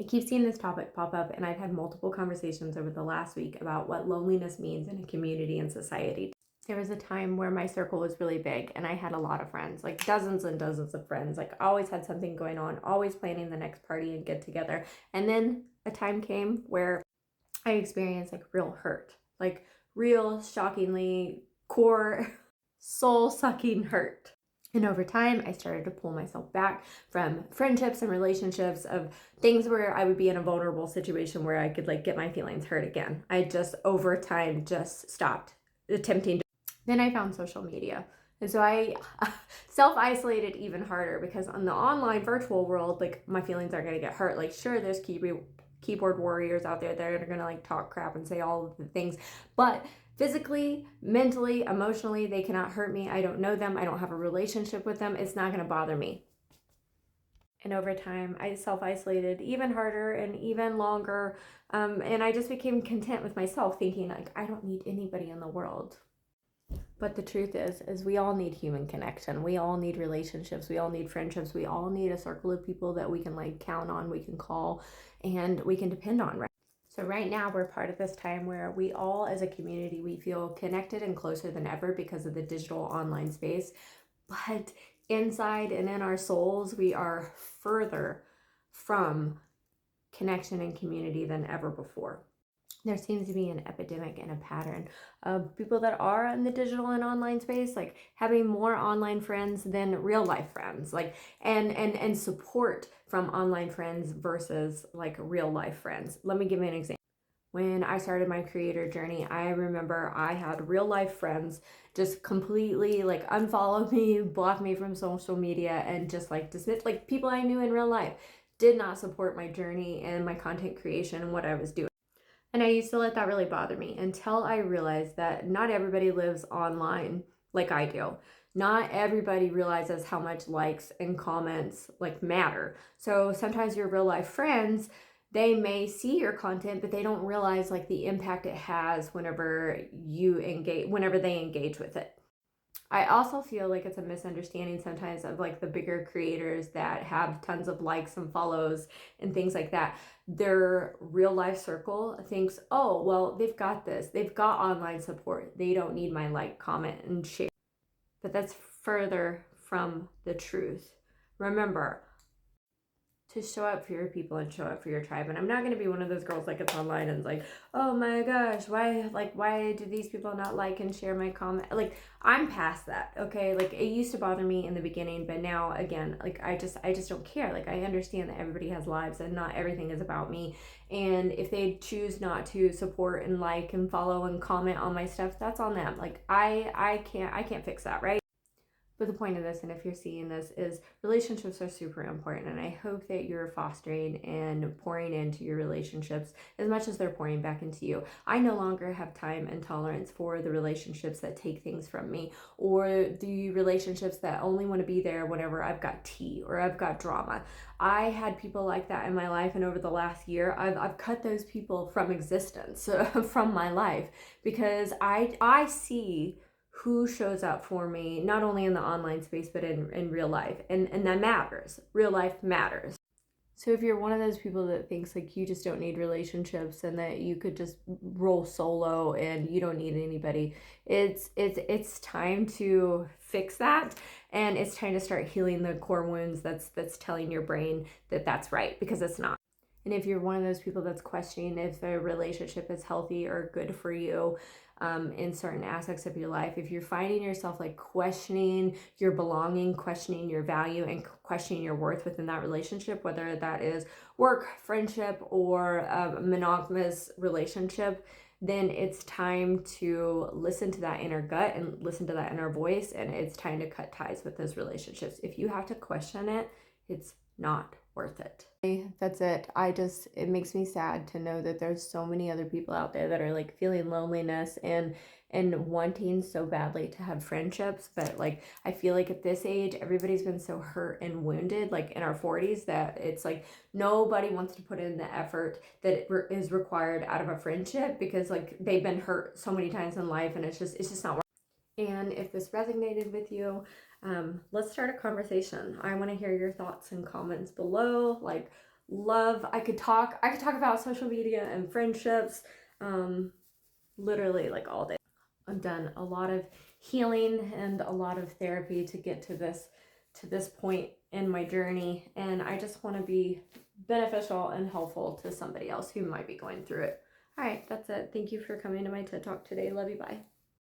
I keep seeing this topic pop up, and I've had multiple conversations over the last week about what loneliness means in a community and society. There was a time where my circle was really big and I had a lot of friends, like dozens and dozens of friends, like always had something going on, always planning the next party and get together. And then a time came where I experienced like real hurt, like real shockingly core soul sucking hurt. And over time, I started to pull myself back from friendships and relationships of things where I would be in a vulnerable situation where I could like get my feelings hurt again. I just over time just stopped attempting to. Then I found social media. And so I self-isolated even harder because on the online virtual world, like my feelings are going to get hurt. Like sure, there's keyboard warriors out there that are going to like talk crap and say all of the things, but physically, mentally, emotionally, they cannot hurt me. I don't know them. I don't have a relationship with them. It's not going to bother me. And over time, I self isolated even harder and even longer. And I just became content with myself, thinking, like, I don't need anybody in the world. But the truth is we all need human connection. We all need relationships. We all need friendships. We all need a circle of people that we can like count on, we can call, and we can depend on, right? So right now we're part of this time where we all as a community, we feel connected and closer than ever because of the digital online space. But inside and in our souls, we are further from connection and community than ever before. There seems to be an epidemic and a pattern of people that are in the digital and online space, like having more online friends than real life friends, like and support from online friends versus like real life friends. Let me give you an example. When I started my creator journey, I remember I had real life friends just completely like unfollow me, block me from social media, and just like dismiss, like people I knew in real life did not support my journey and my content creation and what I was doing. And I used to let that really bother me until I realized that not everybody lives online like I do. Not everybody realizes how much likes and comments like matter. So sometimes your real life friends, they may see your content, but they don't realize like the impact it has whenever they engage with it. I also feel like it's a misunderstanding sometimes of like the bigger creators that have tons of likes and follows and things like that. Their real life circle thinks, oh, well, they've got this. They've got online support. They don't need my like, comment, and share. But that's further from the truth. Remember, to show up for your people and show up for your tribe. And I'm not going to be one of those girls like it's online and it's like, oh my gosh, why do these people not like and share my comment? Like I'm past that. Okay. Like it used to bother me in the beginning, but now again, like I just don't care. Like I understand that everybody has lives and not everything is about me. And if they choose not to support and like and follow and comment on my stuff, that's on them. Like I can't fix that, right? But the point of this, and if you're seeing this, is relationships are super important. And I hope that you're fostering and pouring into your relationships as much as they're pouring back into you. I no longer have time and tolerance for the relationships that take things from me, or the relationships that only want to be there whenever I've got tea or I've got drama. I had people like that in my life, and over the last year, I've cut those people from existence, from my life, because I see who shows up for me, not only in the online space, but in real life. And that matters. Real life matters. So if you're one of those people that thinks like you just don't need relationships and that you could just roll solo and you don't need anybody, it's time to fix that, and it's time to start healing the core wounds that's telling your brain that that's right, because it's not. And if you're one of those people that's questioning if a relationship is healthy or good for you, in certain aspects of your life, if you're finding yourself like questioning your belonging, questioning your value, and questioning your worth within that relationship, whether that is work, friendship, or a monogamous relationship, then it's time to listen to that inner gut and listen to that inner voice, and it's time to cut ties with those relationships. If you have to question it, it's not worth it. That's it. It makes me sad to know that there's so many other people out there that are like feeling loneliness and wanting so badly to have friendships, but like I feel like at this age everybody's been so hurt and wounded, like in our 40s, that it's like nobody wants to put in the effort that is required out of a friendship, because like they've been hurt so many times in life, and it's just not. And if this resonated with you, let's start a conversation. I want to hear your thoughts and comments below. Like, love, I could talk about social media and friendships, literally like all day. I've done a lot of healing and a lot of therapy to get to this point in my journey, and I just want to be beneficial and helpful to somebody else who might be going through it. All right, that's it. Thank you for coming to my TED Talk today. Love you. Bye.